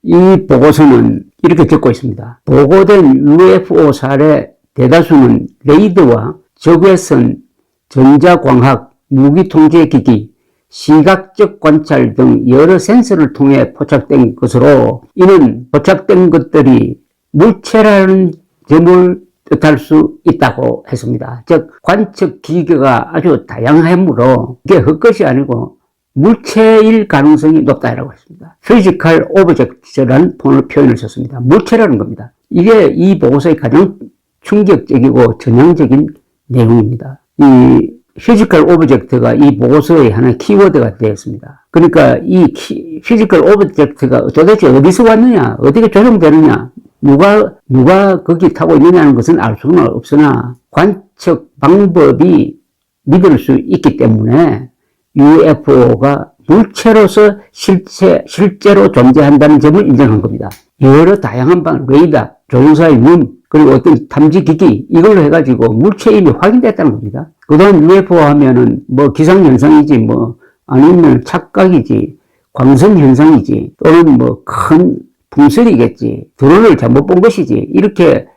이 보고서는 이렇게 적고 있습니다. 보고된 UFO 사례 대다수는 레이더와 적외선, 전자광학, 무기통제기기, 시각적 관찰 등 여러 센서를 통해 포착된 것으로 이는 포착된 것들이 물체라는 점을 뜻할 수 있다고 했습니다. 즉 관측 기계가 아주 다양하므로 이게 헛것이 아니고 물체일 가능성이 높다라고 했습니다. Physical Objects라는 표현을 썼습니다. 물체라는 겁니다. 이게 이 보고서의 가장 충격적이고 전향적인 내용입니다. 이 Physical Object가 이 보고서의 하나의 키워드가 되었습니다. 그러니까 이 Physical Object가 도대체 어디서 왔느냐, 어떻게 조정되느냐, 누가 거기 타고 있느냐는 것은 알 수는 없으나 관측 방법이 믿을 수 있기 때문에 UFO가 물체로서 실제로 존재한다는 점을 인정한 겁니다. 여러 다양한 레이더, 조종사의 눈, 그리고 어떤 탐지기기, 이걸로 해가지고 물체임이 확인됐다는 겁니다. 그동안 UFO 하면은 기상현상이지, 아니면 착각이지, 광선현상이지, 또는 큰 풍설이겠지, 드론을 잘못 본 것이지, 이렇게,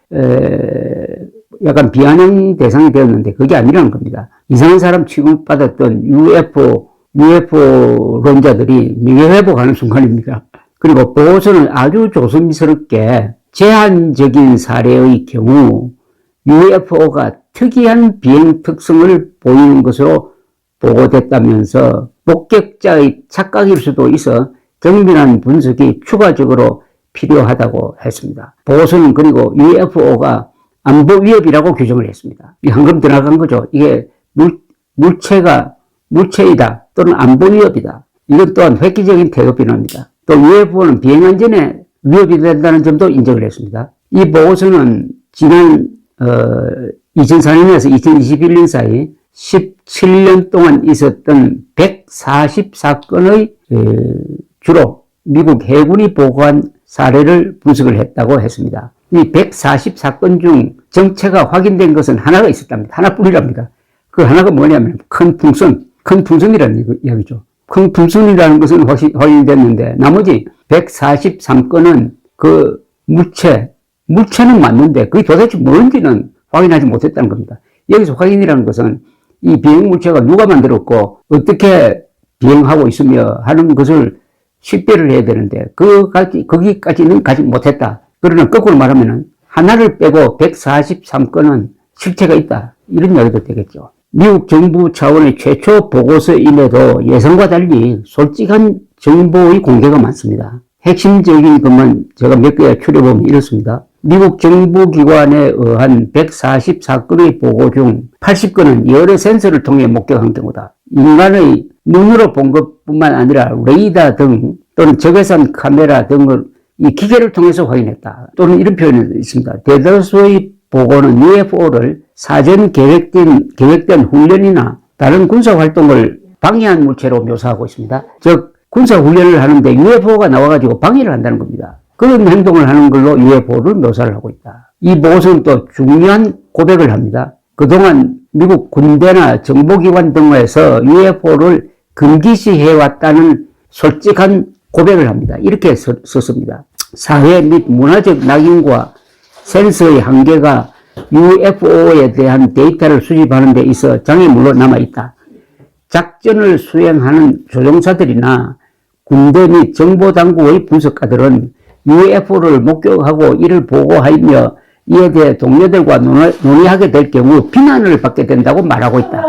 약간 비아냥 대상이 되었는데 그게 아니라는 겁니다. 이상한 사람 취급받았던 UFO론자들이 명예회복하는 순간입니다. 그리고 보고서는 아주 조심스럽게 제한적인 사례의 경우 UFO가 특이한 비행 특성을 보이는 것으로 보고됐다면서 목격자의 착각일 수도 있어 정밀한 분석이 추가적으로 필요하다고 했습니다. 보고서는 그리고 UFO가 안보 위협이라고 규정을 했습니다. 이 한 걸음 더 나간 거죠. 이게 물체이다 또는 안보 위협이다. 이것 또한 획기적인 태도 변화입니다. 또 UFO는 비행 안전에 위협이 된다는 점도 인정을 했습니다. 이 보고서는 지난 2004년에서 2021년 사이 17년 동안 있었던 140사건의 주로 미국 해군이 보고한 사례를 분석을 했다고 했습니다. 이 140사건 중 정체가 확인된 것은 하나가 있었답니다. 하나뿐이랍니다. 그 하나가 뭐냐면 큰 풍선이라는 이야기죠. 큰 풍선이라는 것은 확인됐는데 나머지 143건은 그 물체는 맞는데 그게 도대체 뭔지는 확인하지 못했다는 겁니다. 여기서 확인이라는 것은 이 비행 물체가 누가 만들었고 어떻게 비행하고 있으며 하는 것을 식별을 해야 되는데 거기까지는 가지 못했다. 그러나 거꾸로 말하면은 하나를 빼고 143건은 실체가 있다. 이런 이야기도 되겠죠. 미국 정부 차원의 최초 보고서임에도 예상과 달리 솔직한 정보의 공개가 많습니다. 핵심적인 것만 제가 몇 개 추려보면 이렇습니다. 미국 정부기관에 의한 144건의 보고 중 80건은 여러 센서를 통해 목격한 경우다. 인간의 눈으로 본 것뿐만 아니라 레이더 등 또는 적외선 카메라 등을 이 기계를 통해서 확인했다. 또는 이런 표현이 있습니다. 대다수의 보고는 UFO를 사전 계획된 훈련이나 다른 군사활동을 방해한 물체로 묘사하고 있습니다. 즉 군사훈련을 하는데 UFO가 나와가지고 방해를 한다는 겁니다. 그런 행동을 하는 걸로 UFO를 묘사를 하고 있다. 이 보고서는 또 중요한 고백을 합니다. 그동안 미국 군대나 정보기관 등에서 UFO를 금기시해왔다는 솔직한 고백을 합니다. 이렇게 썼습니다. 사회 및 문화적 낙인과 센서의 한계가 UFO에 대한 데이터를 수집하는 데 있어 장애물로 남아있다. 작전을 수행하는 조종사들이나 군대 및 정보당국의 분석가들은 UFO를 목격하고 이를 보고하며 이에 대해 동료들과 논의하게 될 경우 비난을 받게 된다고 말하고 있다.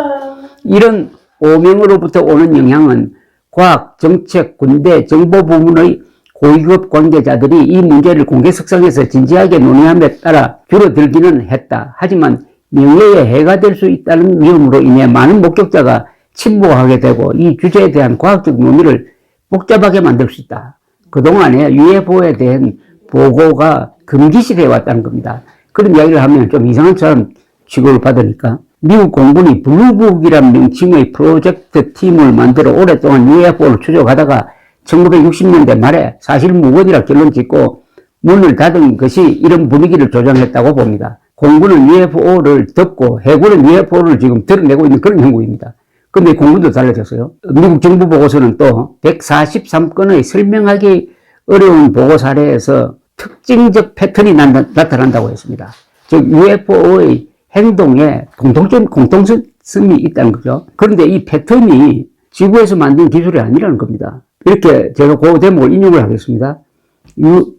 이런 오명으로부터 오는 영향은 과학, 정책, 군대, 정보부문의 고위급 관계자들이 이 문제를 공개석상에서 진지하게 논의함에 따라 줄어들기는 했다. 하지만 명예에 해가 될 수 있다는 위험으로 인해 많은 목격자가 침묵하게 되고 이 주제에 대한 과학적 논의를 복잡하게 만들 수 있다. 그동안에 UFO에 대한 보고가 금기시되어 왔다는 겁니다. 그런 이야기를 하면 좀 이상한 사람 취급을 받으니까 미국 공군이 블루북이라는 명칭의 프로젝트 팀을 만들어 오랫동안 UFO를 추적하다가 1960년대 말에 사실무근이라 결론 짓고 문을 닫은 것이 이런 분위기를 조장했다고 봅니다. 공군은 UFO를 듣고 해군은 UFO를 지금 드러내고 있는 그런 형국입니다. 근데 공군도 달라졌어요. 미국 정부 보고서는 또 143건의 설명하기 어려운 보고 사례에서 특징적 패턴이 나타난다고 했습니다. 즉 UFO의 행동에 공통성이 있다는 거죠. 그런데 이 패턴이 지구에서 만든 기술이 아니라는 겁니다. 이렇게 제가 그 대목을 인용을 하겠습니다.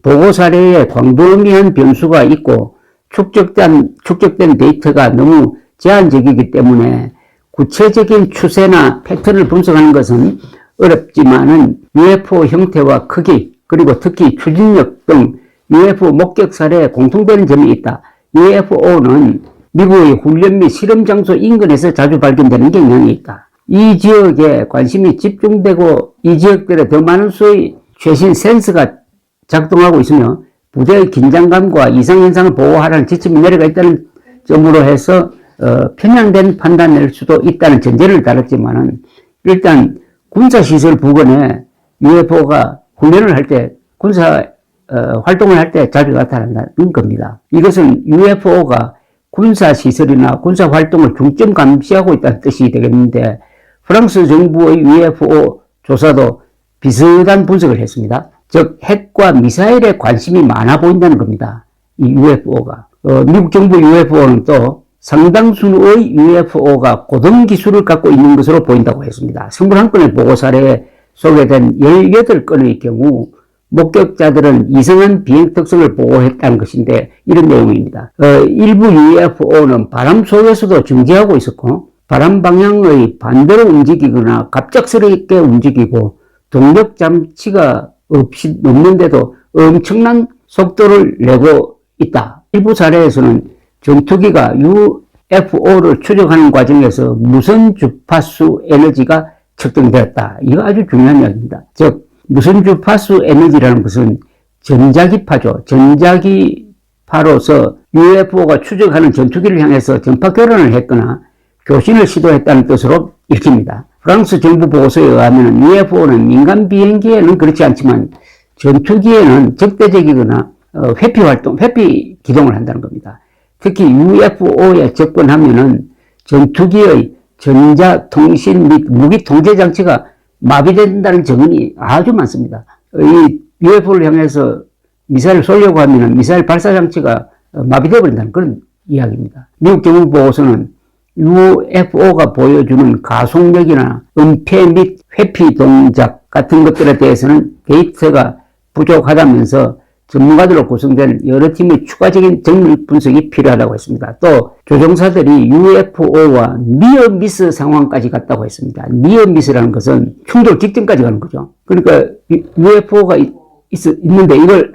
보고 사례에 광범위한 변수가 있고 축적된 데이터가 너무 제한적이기 때문에 구체적인 추세나 패턴을 분석하는 것은 어렵지만은 UFO 형태와 크기 그리고 특히 추진력 등 UFO 목격 사례에 공통되는 점이 있다. UFO는 미국의 훈련 및 실험 장소 인근에서 자주 발견되는 경향이 있다. 이 지역에 관심이 집중되고 이 지역들에 더 많은 수의 최신 센서가 작동하고 있으며 부대의 긴장감과 이상현상을 보호하라는 지침이 내려가 있다는 점으로 해서 편향된 판단을 수도 있다는 전제를 달았지만은 일단 군사시설 부근에 UFO가 훈련을 할 때 군사 활동을 할 때 자주 나타난다는 겁니다. 이것은 UFO가 군사시설이나 군사활동을 중점 감시하고 있다는 뜻이 되겠는데 프랑스 정부의 UFO 조사도 비슷한 분석을 했습니다. 즉 핵과 미사일에 관심이 많아 보인다는 겁니다. 이 UFO가. 미국 정부 UFO는 또 상당수의 UFO가 고등기술을 갖고 있는 것으로 보인다고 했습니다. 21건의 보고 사례에 소개된 18건의 경우 목격자들은 이상한 비행 특성을 보고했다는 것인데 이런 내용입니다. 일부 UFO는 바람 속에서도 증지하고 있었고 바람 방향의 반대로 움직이거나 갑작스럽게 움직이고 동력 장치가 없는데도 엄청난 속도를 내고 있다. 일부 사례에서는 전투기가 UFO를 추적하는 과정에서 무선 주파수 에너지가 측정되었다. 이거 아주 중요한 이야기입니다. 즉 무선 주파수 에너지라는 것은 전자기파죠. 전자기파로서 UFO가 추적하는 전투기를 향해서 전파 교란을 했거나 교신을 시도했다는 뜻으로 읽힙니다. 프랑스 정부 보고서에 의하면 UFO는 민간 비행기에는 그렇지 않지만 전투기에는 적대적이거나 회피 기동을 한다는 겁니다. 특히 UFO에 접근하면은 전투기의 전자통신 및 무기 통제 장치가 마비된다는 증언이 아주 많습니다. 이 UFO를 향해서 미사일을 쏘려고 하면은 미사일 발사 장치가 마비되어 버린다는 그런 이야기입니다. 미국 정부 보고서는 UFO가 보여주는 가속력이나 은폐 및 회피 동작 같은 것들에 대해서는 데이터가 부족하다면서 전문가들로 구성된 여러 팀의 추가적인 정밀 분석이 필요하다고 했습니다. 또 조종사들이 UFO와 니어미스 상황까지 갔다고 했습니다. 니어미스라는 것은 충돌 직전까지 가는 거죠. 그러니까 UFO가 있는데 이걸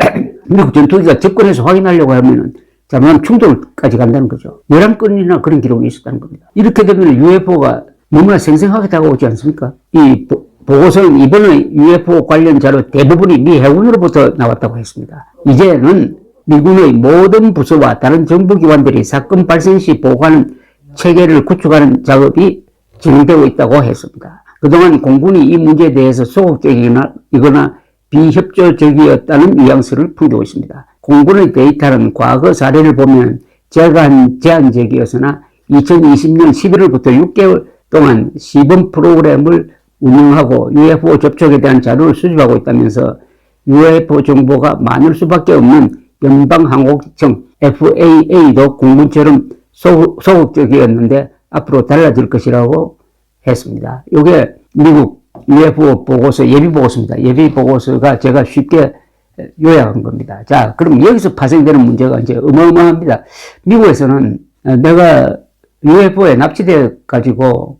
미국 전투기가 접근해서 확인하려고 하면은 잠깐 충돌까지 간다는 거죠. 11건이나 그런 기록이 있었다는 겁니다. 이렇게 되면 UFO가 너무나 생생하게 다가오지 않습니까? 이 보고서는 이번에 UFO 관련 자료 대부분이 미 해군으로부터 나왔다고 했습니다. 이제는 미군의 모든 부서와 다른 정부기관들이 사건 발생 시 보고하는 체계를 구축하는 작업이 진행되고 있다고 했습니다. 그동안 공군이 이 문제에 대해서 소극적이거나 비협조적이었다는 뉘앙스를 풍기고 있습니다. 공군의 데이터는 과거 사례를 보면 제한적이었으나 2020년 11월부터 6개월 동안 시범 프로그램을 운영하고 UFO 접촉에 대한 자료를 수집하고 있다면서 UFO 정보가 많을 수밖에 없는 연방항공청 FAA도 공군처럼 소극적이었는데 앞으로 달라질 것이라고 했습니다. 이게 미국 UFO 보고서, 예비보고서입니다. 예비보고서가 제가 쉽게 요약한 겁니다. 자, 그럼 여기서 파생되는 문제가 이제 어마어마합니다. 미국에서는 내가 UFO에 납치돼 가지고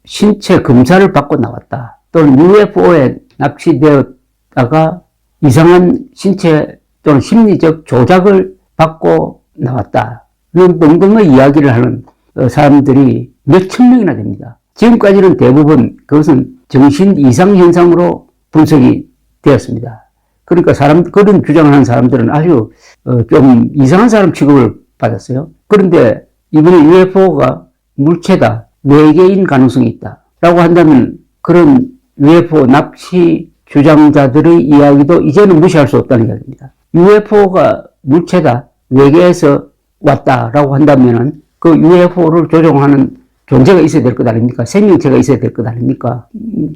신체 검사를 받고 나왔다. 또는 UFO에 납치되었다가 이상한 신체 또는 심리적 조작을 받고 나왔다. 이런 등등의 이야기를 하는 사람들이 몇천 명이나 됩니다. 지금까지는 대부분 그것은 정신 이상 현상으로 분석이 되었습니다. 그러니까 그런 주장을 하는 사람들은 아주 좀 이상한 사람 취급을 받았어요. 그런데 이번에 UFO가 물체다, 외계인 가능성이 있다 라고 한다면 그런 UFO 납치 주장자들의 이야기도 이제는 무시할 수 없다는 이야기입니다. UFO가 물체다, 외계에서 왔다라고 한다면은 그 UFO를 조종하는 존재가 있어야 될 것 아닙니까? 생명체가 있어야 될 것 아닙니까?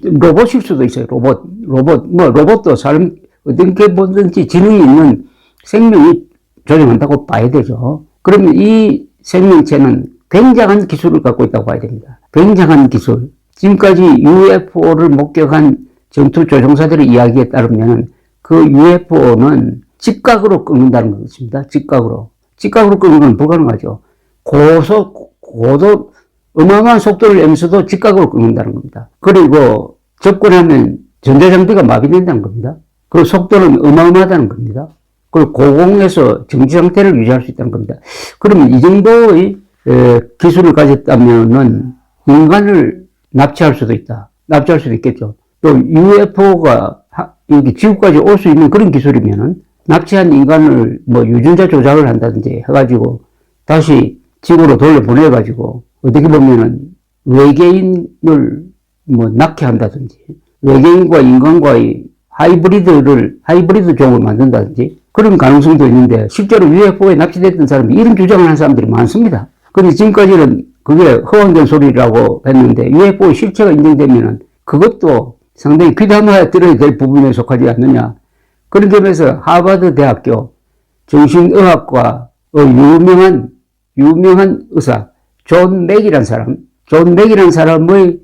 로봇일 수도 있어요. 로봇도 사람 어떻게 보든지 지능이 있는 생명이 조종한다고 봐야 되죠. 그러면 이 생명체는 굉장한 기술을 갖고 있다고 봐야 됩니다. 굉장한 기술. 지금까지 UFO를 목격한 전투 조종사들의 이야기에 따르면 그 UFO는 직각으로 꺾는다는 것입니다. 직각으로. 직각으로 꺾는 건 불가능하죠. 고도, 어마어마한 속도를 내면서도 직각으로 꺾는다는 겁니다. 그리고 접근하면 전자장비가 마비된다는 겁니다. 그리고 속도는 어마어마하다는 겁니다. 그리고 고공에서 정지 상태를 유지할 수 있다는 겁니다. 그러면 이 정도의 기술을 가졌다면은 인간을 납치할 수도 있다. 납치할 수도 있겠죠. 또 UFO가 여기 지구까지 올 수 있는 그런 기술이면은 납치한 인간을 뭐 유전자 조작을 한다든지 해가지고 다시 지구로 돌려보내가지고 어떻게 보면은 외계인을 뭐 낳게 한다든지 외계인과 인간과의 하이브리드 종을 만든다든지 그런 가능성도 있는데 실제로 UFO에 납치됐던 사람이 이런 주장을 하는 사람들이 많습니다. 근데 지금까지는 그게 허황된 소리라고 했는데 UFO의 실체가 인정되면은 그것도 상당히 귀담아 들어야 될 부분에 속하지 않느냐. 그런 점에서 하버드 대학교 정신의학과 유명한 의사 존 맥이라는 사람의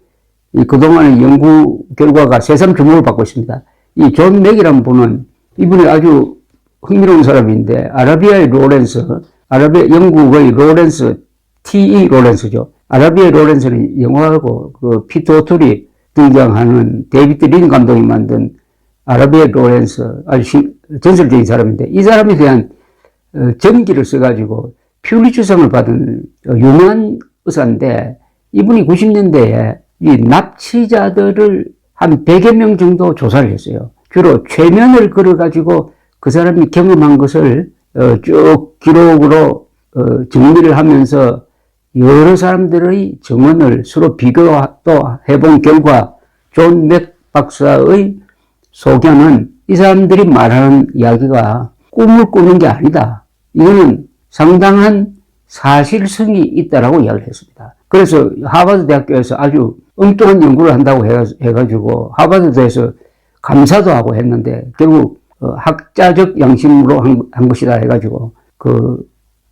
그동안의 연구 결과가 새삼 주목을 받고 있습니다. 이 존 맥이라는 분은 이분이 아주 흥미로운 사람인데 영국의 로렌스 T.E. 로렌스죠. 아라비아의 로렌스는 영화하고 그 피터 오툴이 등장하는 데이비드 린 감독이 만든 아라비아의 로렌스 아주 전설적인 사람인데 이 사람에 대한 전기를 써가지고 퓰리처상을 받은 유명한 의사인데 이분이 90년대에 이 납치자들을 한 100여 명 정도 조사를 했어요. 주로 최면을 걸어가지고 그 사람이 경험한 것을 쭉 기록으로 정리를 하면서 여러 사람들의 증언을 서로 비교도 해본 결과 존 맥 박사의 소견은 이 사람들이 말하는 이야기가 꿈을 꾸는 게 아니다. 이거는 상당한 사실성이 있다라고 이야기를 했습니다. 그래서 하버드 대학교에서 아주 엉뚱한 연구를 한다고 해가지고 하버드에서 감사도 하고 했는데 결국 학자적 양심으로 한 것이다 해가지고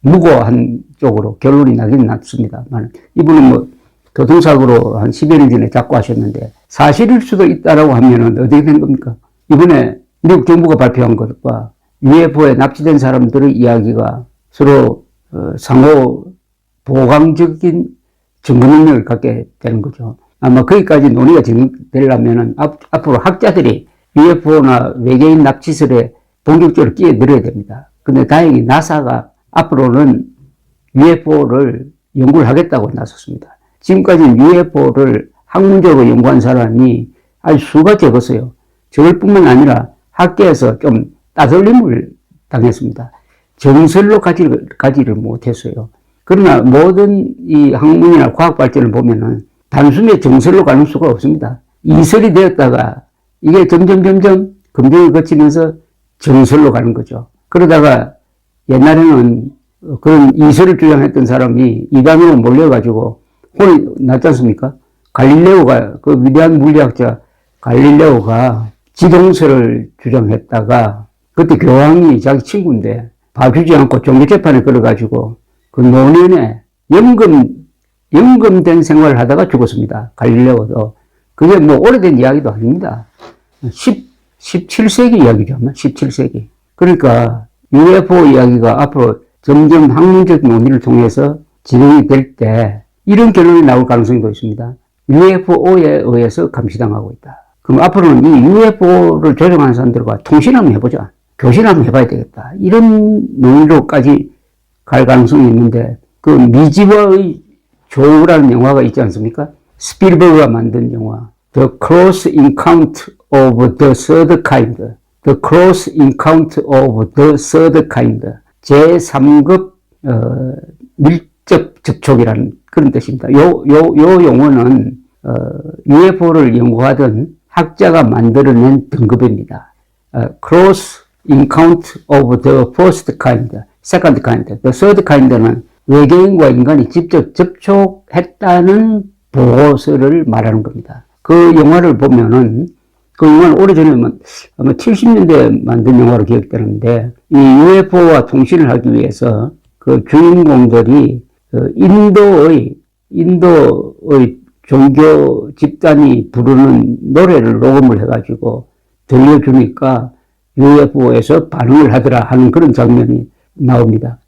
무고한 쪽으로 결론이 나긴 났습니다만 이분은 뭐 교통사고로 한 10여 년 전에 작고하셨는데 사실일 수도 있다라고 하면은 어떻게 된 겁니까? 이번에 미국 정부가 발표한 것과 UFO에 납치된 사람들의 이야기가 서로 상호 보강적인 증거 능력을 갖게 되는 거죠. 아마 거기까지 논의가 진행되려면은 앞으로 학자들이 UFO나 외계인 납치설에 본격적으로 끼어들어야 됩니다. 근데 다행히 나사가 앞으로는 UFO를 연구를 하겠다고 나섰습니다. 지금까지 UFO를 학문적으로 연구한 사람이 아주 수가 적었어요. 저럴 뿐만 아니라 학계에서 좀 따돌림을 당했습니다. 정설로 가지를 못했어요. 그러나 모든 이 학문이나 과학 발전을 보면은 단순히 정설로 가는 수가 없습니다. 이설이 되었다가 이게 점점 검증을 거치면서 정설로 가는 거죠. 그러다가 옛날에는 그런 이설을 주장했던 사람이 이단으로 몰려가지고 혼이 났지 않습니까? 갈릴레오가, 그 위대한 물리학자 갈릴레오가 지동설을 주장했다가 그때 교황이 자기 친구인데 봐주지 않고 종교재판에 걸어가지고 그 노년에 연금된 생활을 하다가 죽었습니다. 갈릴레오도. 그게 뭐 오래된 이야기도 아닙니다. 17세기 이야기죠. 17세기. 그러니까 UFO 이야기가 앞으로 점점 학문적 논의를 통해서 진행이 될 때 이런 결론이 나올 가능성도 있습니다. UFO에 의해서 감시당하고 있다. 그럼 앞으로는 이 UFO를 조종하는 사람들과 통신 한번 해보자. 교신 한번 해봐야 되겠다. 이런 논의로까지 갈 가능성이 있는데 그 미지와의 조우라는 영화가 있지 않습니까? 스필버그가 만든 영화 The Close Encounter of the Third Kind. The Close Encounter of the Third Kind. 제3급 밀접 접촉이라는 그런 뜻입니다. 요 용어는 UFO를 연구하던 학자가 만들어낸 등급입니다. Close Encounter of the First Kind, Second Kind, The Third Kind는 외계인과 인간이 직접 접촉했다는 보고서를 말하는 겁니다. 그 영화를 보면은 그 영화는 오래전에 아마 70년대에 만든 영화로 기억되는데, 이 UFO와 통신을 하기 위해서 그 주인공들이 그 인도의 종교 집단이 부르는 노래를 녹음을 해가지고 들려주니까 UFO에서 반응을 하더라 하는 그런 장면이 나옵니다.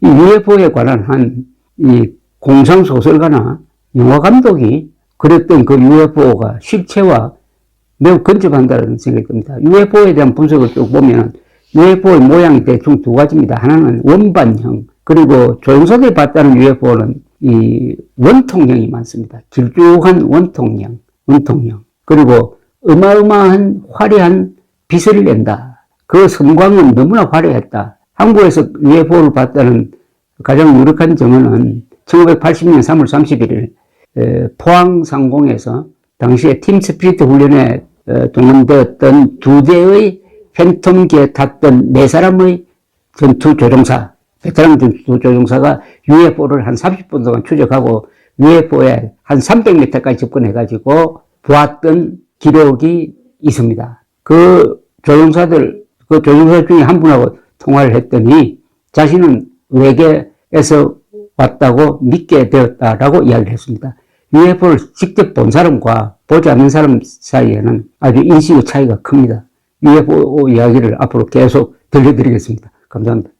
이 UFO에 관한 이 공상소설가나 영화 감독이 그랬던 그 UFO가 실체와 매우 근접한다는 생각이 듭니다. UFO에 대한 분석을 쭉 보면 UFO의 모양이 대충 두 가지입니다. 하나는 원반형, 그리고 조종사들이 봤다는 UFO는 이 원통형이 많습니다. 길쭉한 원통형. 그리고 어마어마한 화려한 빛을 낸다. 그 성광은 너무나 화려했다. 한국에서 UFO를 봤다는 가장 유력한 증언은 1980년 3월 31일 포항 상공에서 당시에 팀 스피릿 훈련에 동원되었던 2대의 팬텀기에 탔던 4사람의 전투 조종사, 베테랑 전투 조종사가 UFO를 한 30분 동안 추적하고 UFO에 한 300m까지 접근해가지고 보았던 기록이 있습니다. 그 조종사 중에 한 분하고 통화를 했더니 자신은 외계에서 왔다고 믿게 되었다라고 이야기를 했습니다. UFO를 직접 본 사람과 보지 않는 사람 사이에는 아주 인식의 차이가 큽니다. UFO 이야기를 앞으로 계속 들려드리겠습니다. 감사합니다.